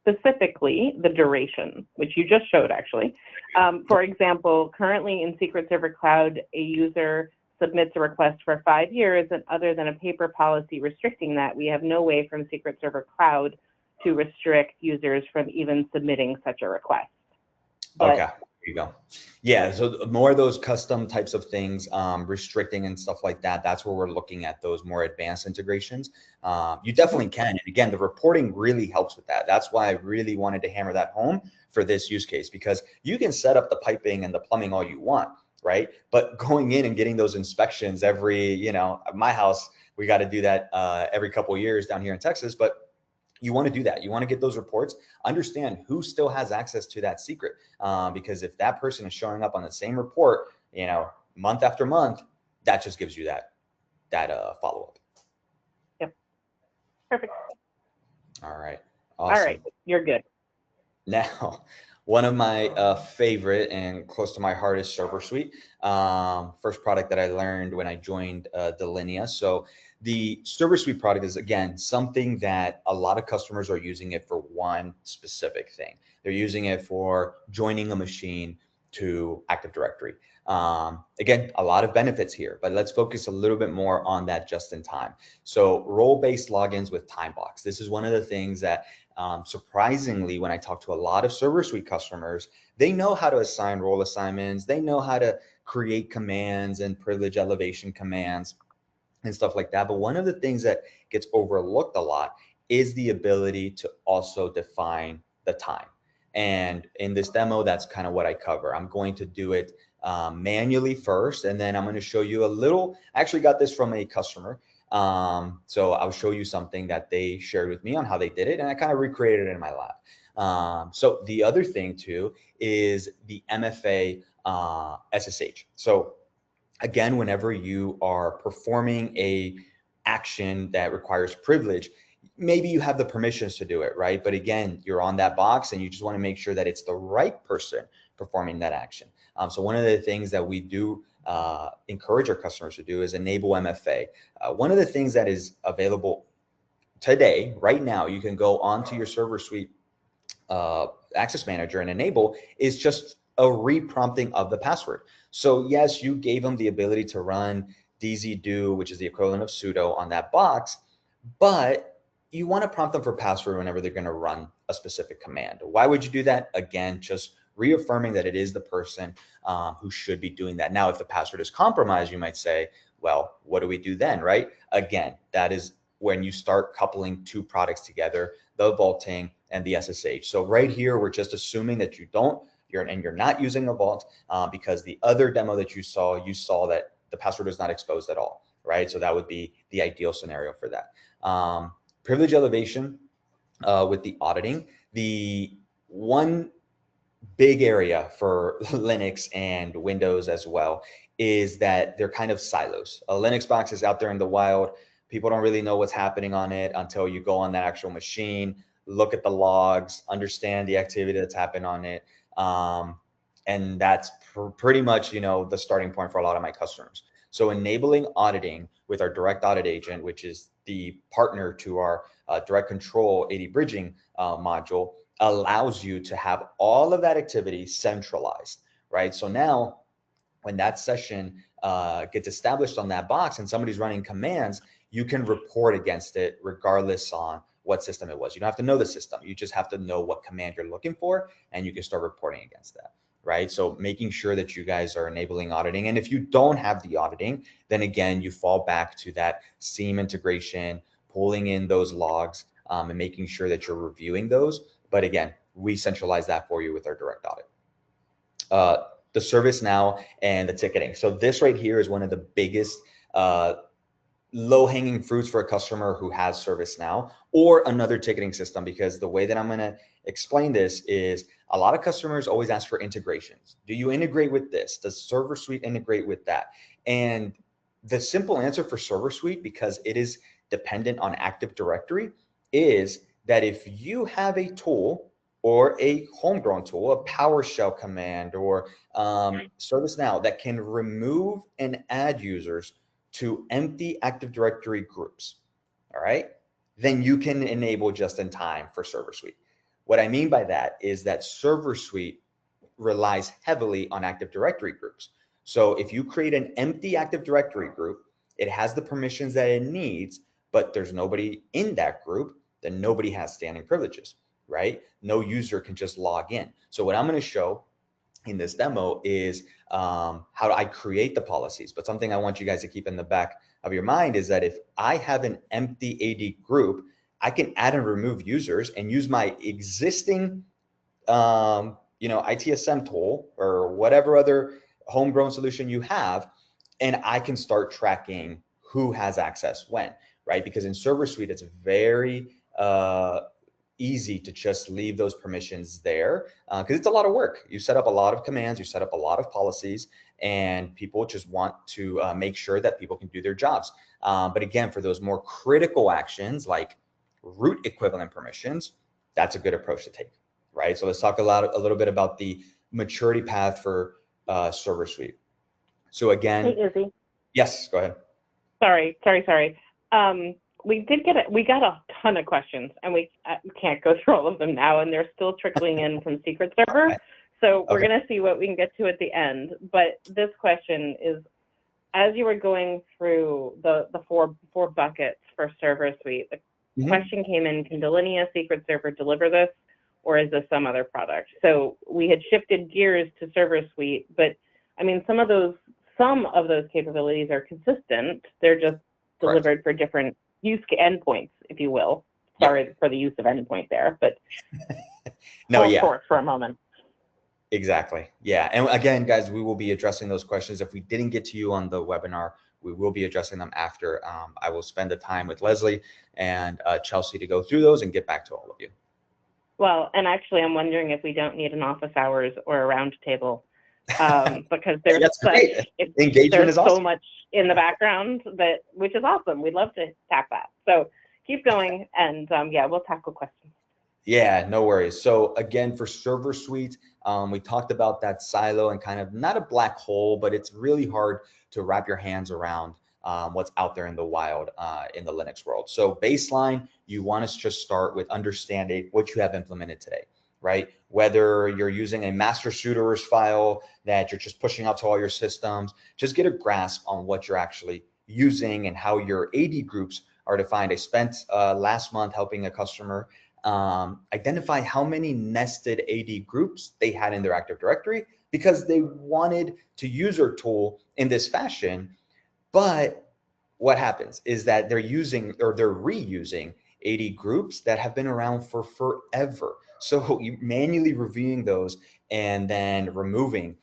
specifically the duration, which you just showed, actually? For example, currently in Secret Server Cloud, a user submits a request for 5 years, and other than a paper policy restricting that, we have no way from Secret Server Cloud to restrict users from even submitting such a request. But, okay, there you go. Yeah, so more of those custom types of things, restricting and stuff like that, that's where we're looking at those more advanced integrations. You definitely can. And again, the reporting really helps with that. That's why I really wanted to hammer that home for this use case, because you can set up the piping and the plumbing all you want, right? But going in and getting those inspections every, you know, at my house, we got to do that every couple of years down here in Texas, but you want to do that. You want to get those reports, understand who still has access to that secret. Because if that person is showing up on the same report, you know, month after month, that just gives you that follow-up. Yep. Perfect. All right. Awesome. All right. You're good. Now, one of my favorite and close to my heart is Server Suite. First product that I learned when I joined Delinea. So the Server Suite product is, again, something that a lot of customers are using it for one specific thing. They're using it for joining a machine to Active Directory. Again, a lot of benefits here, but let's focus a little bit more on that just in time. So role-based logins with time box. This is one of the things that surprisingly, when I talk to a lot of Server Suite customers, they know how to assign role assignments. They know how to create commands and privilege elevation commands and stuff like that. But one of the things that gets overlooked a lot is the ability to also define the time. And in this demo, that's kind of what I cover. I'm going to do it manually first, and then I'm going to show you a little. I actually got this from a customer. So I'll show you something that they shared with me on how they did it, and I kind of recreated it in my lab. So the other thing too is the MFA SSH. So again, whenever you are performing a action that requires privilege, maybe you have the permissions to do it, right? But again, you're on that box and you just want to make sure that it's the right person performing that action. So one of the things that we do encourage our customers to do is enable MFA. One of the things that is available today, right now, you can go onto your Server Suite Access Manager and enable is just a reprompting of the password. So yes, you gave them the ability to run dzdo, which is the equivalent of sudo on that box, but you want to prompt them for password whenever they're going to run a specific command. Why would you do that? Again, just reaffirming that it is the person who should be doing that. Now, if the password is compromised, you might say, well, what do we do then, right? Again, that is when you start coupling two products together, the vaulting and the SSH. So right here, we're just assuming that you're not using a vault because the other demo that you saw that the password is not exposed at all, right? So that would be the ideal scenario for that. Privilege elevation with the auditing. The one big area for Linux and Windows as well is that they're kind of silos. A Linux box is out there in the wild. People don't really know what's happening on it until you go on that actual machine, look at the logs, understand the activity that's happened on it. And that's pretty much, you know, the starting point for a lot of my customers. So enabling auditing with our direct audit agent, which is the partner to our direct control AD bridging module, allows you to have all of that activity centralized, right? So now when that session gets established on that box and somebody's running commands, you can report against it regardless on what system it was. You don't have to know the system. You just have to know what command you're looking for, and you can start reporting against that. right? So making sure that you guys are enabling auditing. And if you don't have the auditing, then again, you fall back to that SIEM integration, pulling in those logs, and making sure that you're reviewing those. But again, we centralize that for you with our direct audit. The ServiceNow and the ticketing. So this right here is one of the biggest low-hanging fruits for a customer who has ServiceNow or another ticketing system, because the way that I'm going to explain this is a lot of customers always ask for integrations. Do you integrate with this? Does Server Suite integrate with that? And the simple answer for Server Suite, because it is dependent on Active Directory, is that if you have a tool or a homegrown tool, a PowerShell command, or ServiceNow that can remove and add users to empty Active Directory groups, all right, then you can enable just-in-time for Server Suite. What I mean by that is that Server Suite relies heavily on Active Directory groups. So if you create an empty Active Directory group, it has the permissions that it needs, but there's nobody in that group, then nobody has standing privileges, right? No user can just log in. So what I'm going to show in this demo is how I create the policies. But something I want you guys to keep in the back of your mind is that if I have an empty AD group, I can add and remove users and use my existing ITSM tool or whatever other homegrown solution you have, and I can start tracking who has access when, right? Because in Server Suite, it's very easy to just leave those permissions there because it's a lot of work. You set up a lot of commands, you set up a lot of policies, and people just want to make sure that people can do their jobs. But again, for those more critical actions like root equivalent permissions, that's a good approach to take, right? So let's talk a little bit about the maturity path for Server Suite. So again, Hey, Izzy. Yes, go ahead. Sorry. We got a ton of questions, and we can't go through all of them now, and they're still trickling in from Secret Server. Okay. So we're going to see what we can get to at the end. But this question is, as you were going through the four buckets for Server Suite, the question came in, can Delinea Secret Server deliver this, or is this some other product? So we had shifted gears to Server Suite, but I mean, some of those capabilities are consistent. They're just delivered for different use endpoints, if you will. Sorry for the use of endpoint there, but for a moment. Exactly. Yeah. And again, guys, we will be addressing those questions. If we didn't get to you on the webinar, we will be addressing them after. I will spend the time with Leslie and Chelsea to go through those and get back to all of you. Well, and actually, I'm wondering if we don't need an office hours or a round table because there's engagement is awesome. So much in the background which is awesome. We'd love to tap that. So keep going, and we'll tackle questions. Yeah, no worries. So again, for Server Suite, we talked about that silo and kind of not a black hole, but it's really hard to wrap your hands around what's out there in the wild in the Linux world. So baseline, you want to just start with understanding what you have implemented today, right? Whether you're using a master suitors file that you're just pushing out to all your systems, just get a grasp on what you're actually using and how your AD groups are defined. I spent last month helping a customer identify how many nested AD groups they had in their Active Directory because they wanted to use our tool in this fashion. But what happens is that they're reusing AD groups that have been around for forever. So you manually reviewing those and then removing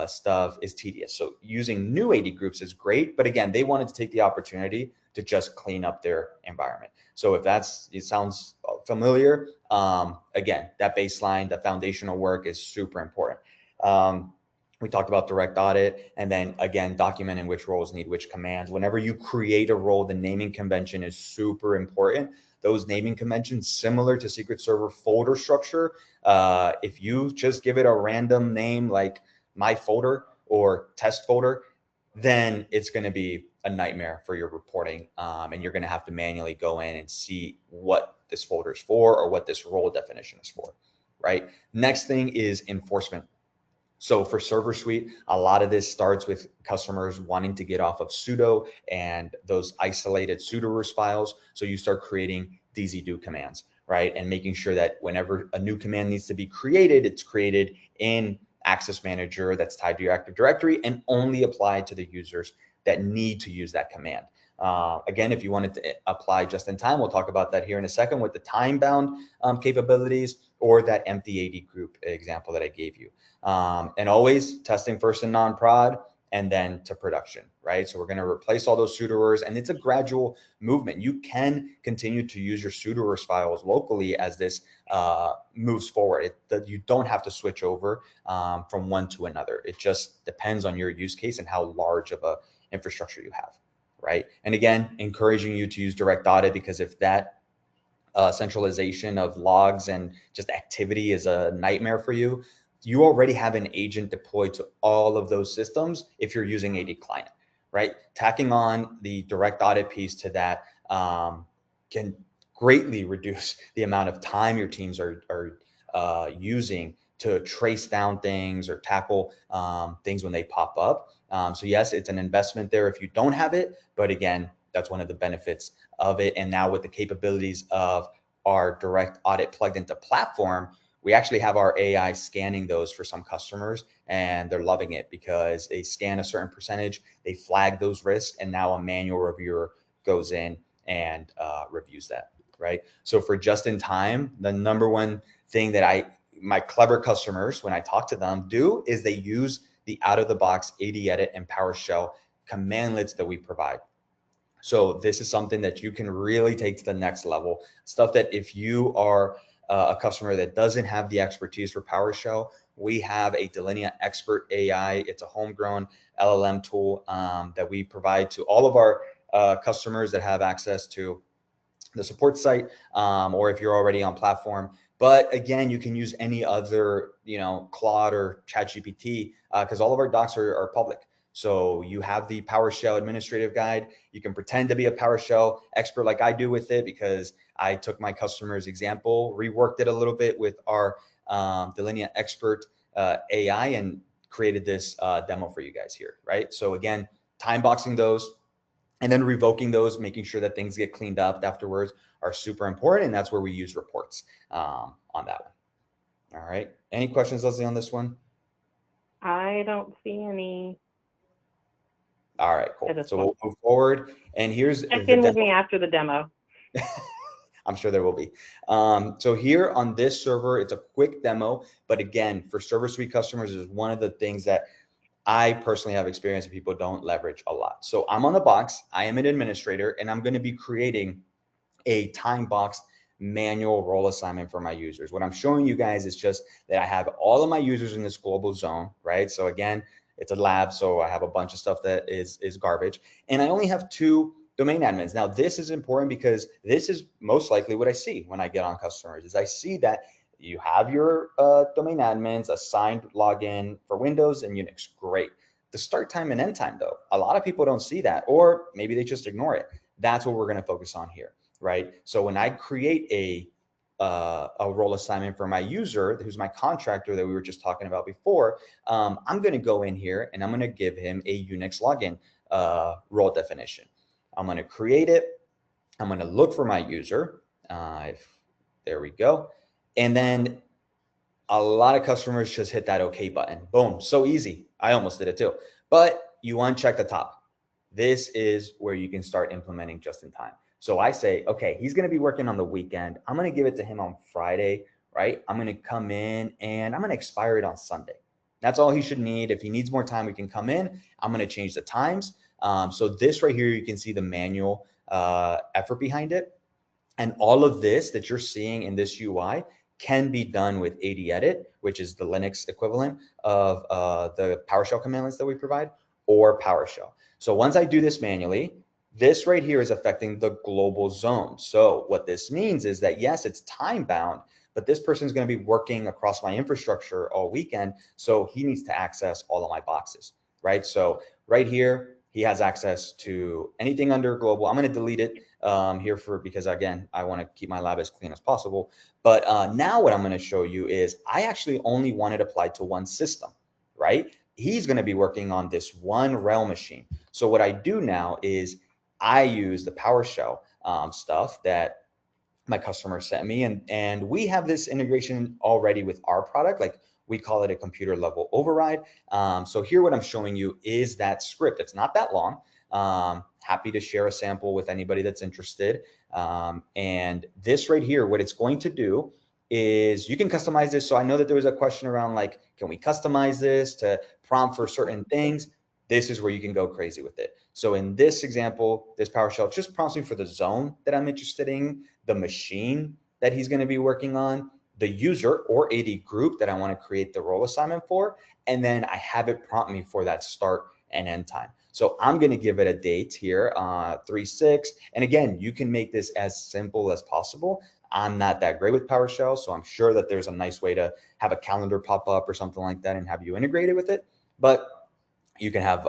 stuff is tedious. So using new AD groups is great, but again, they wanted to take the opportunity to just clean up their environment. So if it sounds familiar, again, that baseline, the foundational work is super important. We talked about direct audit, and then again, documenting which roles need which commands. Whenever you create a role, the naming convention is super important. Those naming conventions, similar to Secret Server folder structure, if you just give it a random name like my folder or test folder, then it's going to be a nightmare for your reporting, and you're going to have to manually go in and see what this folder is for or what this role definition is for, right? Next thing is enforcement. So for Server Suite, a lot of this starts with customers wanting to get off of sudo and those isolated sudo files. So you start creating DZ-do commands, right? And making sure that whenever a new command needs to be created, it's created in access manager that's tied to your Active Directory and only apply to the users that need to use that command. Again, if you wanted to apply just in time, we'll talk about that here in a second with the time-bound capabilities or that empty AD group example that I gave you. And always testing first in non-prod and then to production, right? So we're going to replace all those sudoers, and it's a gradual movement. You can continue to use your sudoers files locally as this moves forward. You don't have to switch over from one to another. It just depends on your use case and how large of a infrastructure you have, right? And again, encouraging you to use direct audit, because if that centralization of logs and just activity is a nightmare for you, you already have an agent deployed to all of those systems if you're using AD client, right? Tacking on the direct audit piece to that can greatly reduce the amount of time your teams are using to trace down things or tackle things when they pop up. So yes, it's an investment there if you don't have it, but again, that's one of the benefits of it. And now with the capabilities of our direct audit plugged into platform, we actually have our AI scanning those for some customers, and they're loving it because they scan a certain percentage, they flag those risks, and now a manual reviewer goes in and reviews that, right? So for just in time, the number one thing that my clever customers, when I talk to them, do is they use the out-of-the-box AD Edit and PowerShell commandlets that we provide. So this is something that you can really take to the next level. Stuff that if you are a customer that doesn't have the expertise for PowerShell, we have a Delinea Expert AI. It's a homegrown LLM tool that we provide to all of our customers that have access to the support site, or if you're already on platform. But again, you can use any other, Claude or ChatGPT, because all of our docs are public. So you have the PowerShell administrative guide. You can pretend to be a PowerShell expert like I do with it, because I took my customer's example, reworked it a little bit with our Delinea Expert AI, and created this demo for you guys here, right? So again, time boxing those and then revoking those, making sure that things get cleaned up afterwards are super important. And that's where we use reports on that one. All right. Any questions, Leslie, on this one? I don't see any. All right, cool. So we'll move forward. And here's check in with me after the demo. I'm sure there will be. So here on this server, it's a quick demo. But again, for Server Suite customers, is one of the things that I personally have experience and people don't leverage a lot. So I'm on the box. I am an administrator, and I'm going to be creating a time boxed manual role assignment for my users. What I'm showing you guys is just that I have all of my users in this global zone, right? So again, it's a lab, so I have a bunch of stuff that is garbage, and I only have 2 domain admins. Now, this is important because this is most likely what I see when I get on customers. Is I see that you have your domain admins assigned login for Windows and Unix. Great. The start time and end time, though, a lot of people don't see that, or maybe they just ignore it. That's what we're going to focus on here, right? So when I create a role assignment for my user, who's my contractor that we were just talking about before, I'm going to go in here and I'm going to give him a Unix login role definition. I'm going to create it. I'm going to look for my user. There we go. And then a lot of customers just hit that OK button. Boom. So easy. I almost did it too. But you uncheck the top. This is where you can start implementing just in time. So I say, okay, he's going to be working on the weekend. I'm going to give it to him on Friday, right? I'm going to come in and I'm going to expire it on Sunday. That's all he should need. If he needs more time, we can come in. I'm going to change the times. So this right here, you can see the manual effort behind it. And all of this that you're seeing in this UI can be done with AD Edit, which is the Linux equivalent of the PowerShell commandlets that we provide, or PowerShell. So once I do this manually, this right here is affecting the global zone. So what this means is that, yes, it's time bound, but this person is going to be working across my infrastructure all weekend. So he needs to access all of my boxes, right? So right here, he has access to anything under global. I'm going to delete it here because again, I want to keep my lab as clean as possible. But now what I'm going to show you is I actually only want it applied to one system, right? He's going to be working on this one RHEL machine. So what I do now is I use the PowerShell stuff that my customer sent me, and we have this integration already with our product. Like We call it a computer level override. So here what I'm showing you is that script. It's not that long. Happy to share a sample with anybody that's interested. And this right here, what it's going to do is you can customize this. So I know that there was a question around like, can we customize this to prompt for certain things? This is where you can go crazy with it. So in this example, this PowerShell just prompts me for the zone that I'm interested in, the machine that he's going to be working on, the user or AD group that I want to create the role assignment for, and then I have it prompt me for that start and end time. So I'm going to give it a date here, 3/6. And again, you can make this as simple as possible. I'm not that great with PowerShell, so I'm sure that there's a nice way to have a calendar pop up or something like that and have you integrated with it. But you can have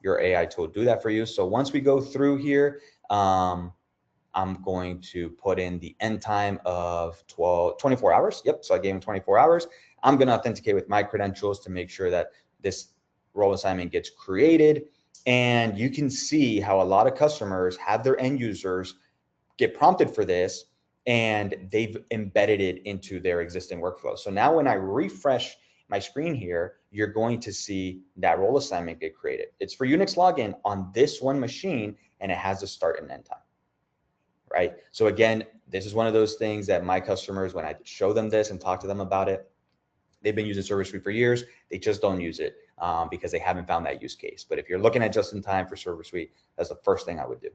your AI tool do that for you. So once we go through here, I'm going to put in the end time of 24 hours. Yep, so I gave him 24 hours. I'm going to authenticate with my credentials to make sure that this role assignment gets created. And you can see how a lot of customers have their end users get prompted for this, and they've embedded it into their existing workflow. So now when I refresh my screen here, you're going to see that role assignment get created. It's for Unix login on this one machine, and it has a start and end time. Right? So again, this is one of those things that my customers, when I show them this and talk to them about it, they've been using Service Suite for years. They just don't use it because they haven't found that use case. But if you're looking at just in time for Service Suite, that's the first thing I would do.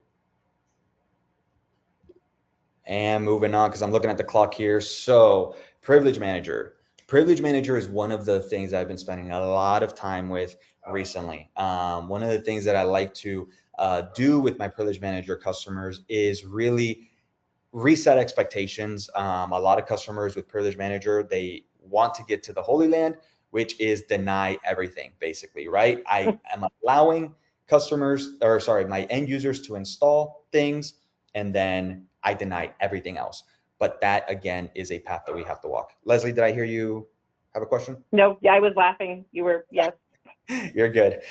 And moving on, because I'm looking at the clock here. So Privilege Manager. Privilege Manager is one of the things I've been spending a lot of time with recently. One of the things that I like to do with my Privilege Manager customers is really reset expectations. A lot of customers with Privilege Manager, they want to get to the Holy Land, which is deny everything, basically, right? I am allowing customers, or sorry, my end users to install things, and then I deny everything else. But that, again, is a path that we have to walk. Leslie, did I hear you have a question? No, yeah, I was laughing. You were, yes. You're good.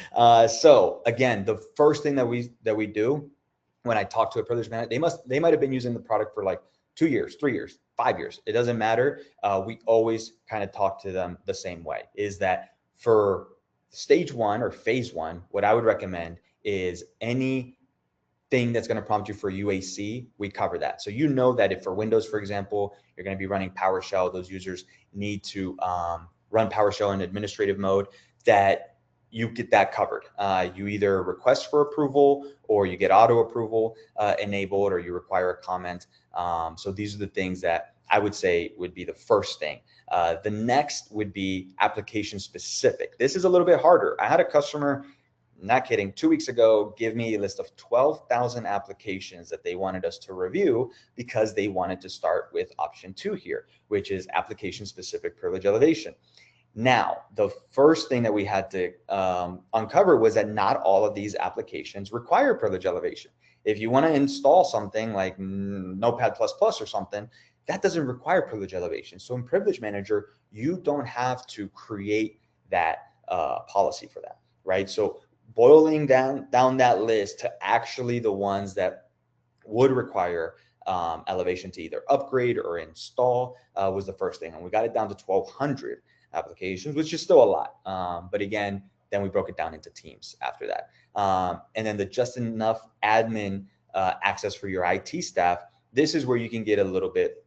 So again, the first thing that we do when I talk to a privileged manager, they might have been using the product for like 2 years, 3 years, 5 years. It doesn't matter. We always kind of talk to them the same way. Is that for stage one or phase one, what I would recommend is any thing that's going to prompt you for UAC, we cover that. So you know that if for Windows, for example, you're going to be running PowerShell, those users need to run PowerShell in administrative mode, that you get that covered. You either request for approval or you get auto approval enabled, or you require a comment. So these are the things that I would say would be the first thing. The next would be application specific. This is a little bit harder. I had a customer, not kidding, 2 weeks ago, give me a list of 12,000 applications that they wanted us to review because they wanted to start with option 2 here, which is application specific privilege elevation. Now, the first thing that we had to uncover was that not all of these applications require privilege elevation. If you want to install something like Notepad++ or something, that doesn't require privilege elevation. So in Privilege Manager, you don't have to create that policy for that, right? So boiling down that list to actually the ones that would require elevation to either upgrade or install was the first thing. And we got it down to 1,200 applications, which is still a lot. But again, then we broke it down into teams after that. And then the just enough admin access for your IT staff. This is where you can get a little bit,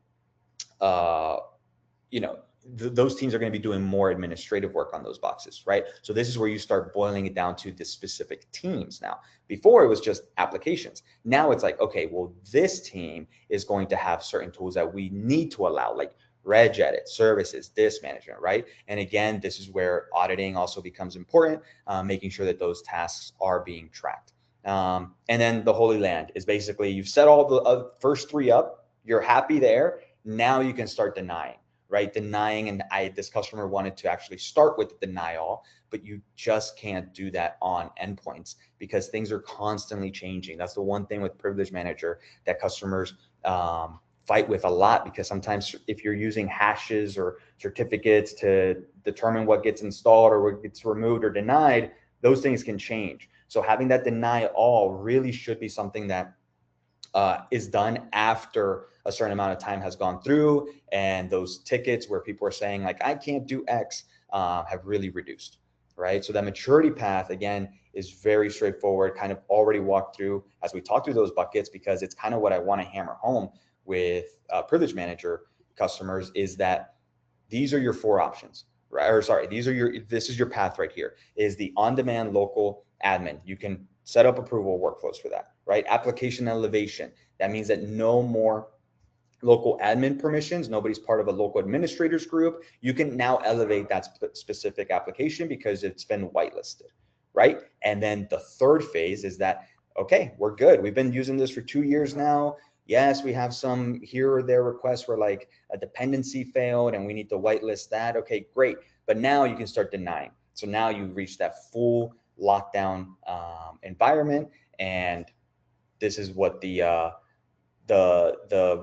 those teams are going to be doing more administrative work on those boxes, right? So this is where you start boiling it down to the specific teams now. Before it was just applications. Now it's like, okay, well, this team is going to have certain tools that we need to allow, like reg edit, services, disk management, right? And again, this is where auditing also becomes important, making sure that those tasks are being tracked. And then the Holy Land is basically, you've set all the first 3 up, you're happy there. Now you can start denying. Right? Denying, and this customer wanted to actually start with the deny all, but you just can't do that on endpoints because things are constantly changing. That's the one thing with Privilege Manager that customers fight with a lot, because sometimes if you're using hashes or certificates to determine what gets installed or what gets removed or denied, those things can change. So having that deny all really should be something that is done after a certain amount of time has gone through, and those tickets where people are saying like, I can't do X, have really reduced, right? So that maturity path, again, is very straightforward, kind of already walked through as we talk through those buckets, because it's kind of what I want to hammer home with Privilege Manager customers, is that these are your 4 options, right? Or sorry, this is your path right here, is the on-demand local admin. You can set up approval workflows for that, right? Application elevation. That means that no more local admin permissions. Nobody's part of a local administrators group. You can now elevate that specific application because it's been whitelisted, right? And then the third phase is that, okay, we're good. We've been using this for 2 years now. Yes, we have some here or there requests where like a dependency failed and we need to whitelist that. Okay, great. But now you can start denying. So now you reach that full lockdown environment, and this is what the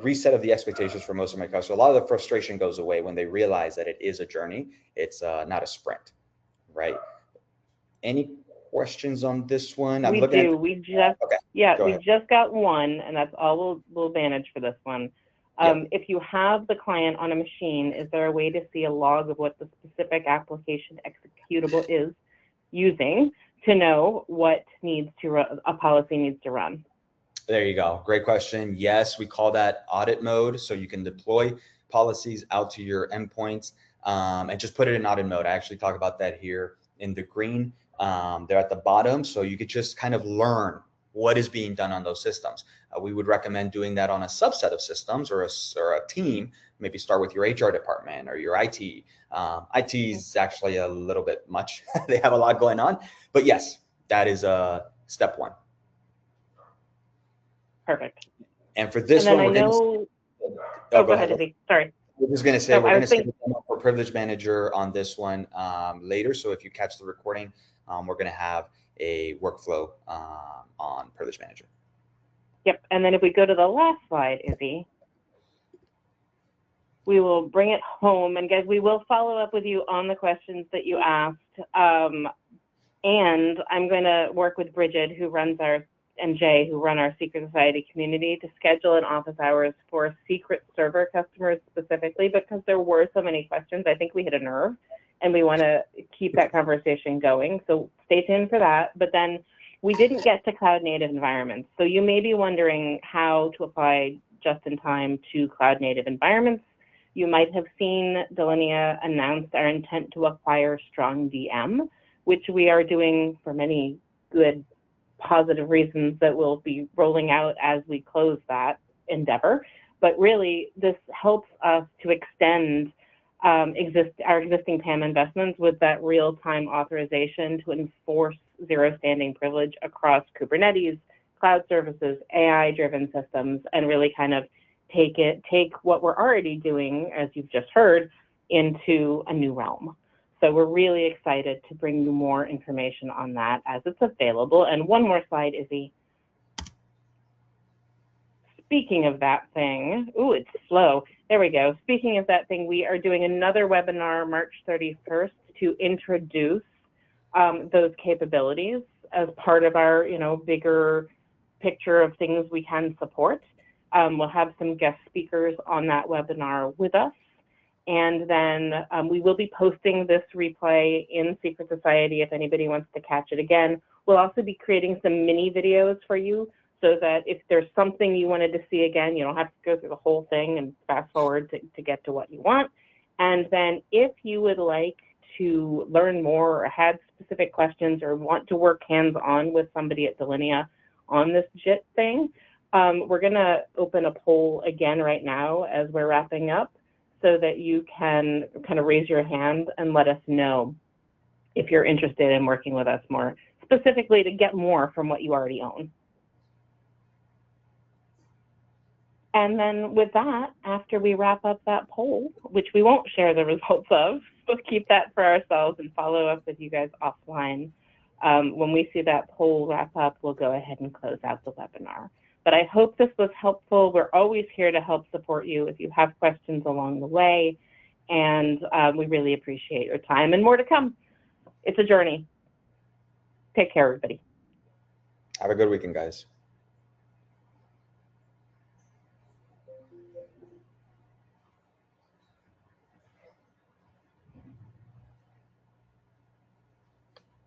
reset of the expectations for most of my customers. A lot of the frustration goes away when they realize that it is a journey. It's not a sprint, right? Any questions on this one? We just got one, and that's all we'll manage for this one. If you have the client on a machine, is there a way to see a log of what the specific application executable is using to know what needs to run, a policy needs to run? There you go. Great question. Yes, we call that audit mode. So you can deploy policies out to your endpoints and just put it in audit mode. I actually talk about that here in the green. They're at the bottom. So you could just kind of learn what is being done on those systems. We would recommend doing that on a subset of systems or a team. Maybe start with your HR department or your IT. IT is actually a little bit much. They have a lot going on. But yes, that is step 1. Perfect. And for this one, go ahead, Izzy. Sorry. We're just going to say we're going to set the demo for Privilege Manager on this one later. So if you catch the recording, we're going to have a workflow on Privilege Manager. Yep. And then if we go to the last slide, Izzy, we will bring it home. And guys, we will follow up with you on the questions that you asked. And I'm going to work with Bridget, who runs and Jay, who run our Secret Society community, to schedule an office hours for secret server customers specifically, because there were so many questions. I think we hit a nerve, and we want to keep that conversation going. So stay tuned for that. But then we didn't get to cloud native environments. So you may be wondering how to apply just in time to cloud native environments. You might have seen Delinea announce our intent to acquire Strong VM, which we are doing for many good positive reasons that we'll be rolling out as we close that endeavor. But really, this helps us to extend our existing PAM investments with that real-time authorization to enforce zero standing privilege across Kubernetes, cloud services, AI-driven systems, and really kind of take what we're already doing, as you've just heard, into a new realm. So we're really excited to bring you more information on that as it's available. And one more slide, Izzy. Speaking of that thing, ooh, it's slow. There we go. Speaking of that thing, we are doing another webinar March 31st to introduce those capabilities as part of our, bigger picture of things we can support. We'll have some guest speakers on that webinar with us. And then we will be posting this replay in Secret Society if anybody wants to catch it again. We'll also be creating some mini videos for you so that if there's something you wanted to see again, you don't have to go through the whole thing and fast forward to get to what you want. And then if you would like to learn more or have specific questions or want to work hands-on with somebody at Delinea on this JIT thing, we're going to open a poll again right now as we're wrapping up, so that you can kind of raise your hand and let us know if you're interested in working with us more specifically to get more from what you already own. And then with that, after we wrap up that poll, which we won't share the results of, we'll keep that for ourselves and follow up with you guys offline. When we see that poll wrap up, we'll go ahead and close out the webinar. But I hope this was helpful. We're always here to help support you if you have questions along the way. And we really appreciate your time, and more to come. It's a journey. Take care, everybody. Have a good weekend, guys.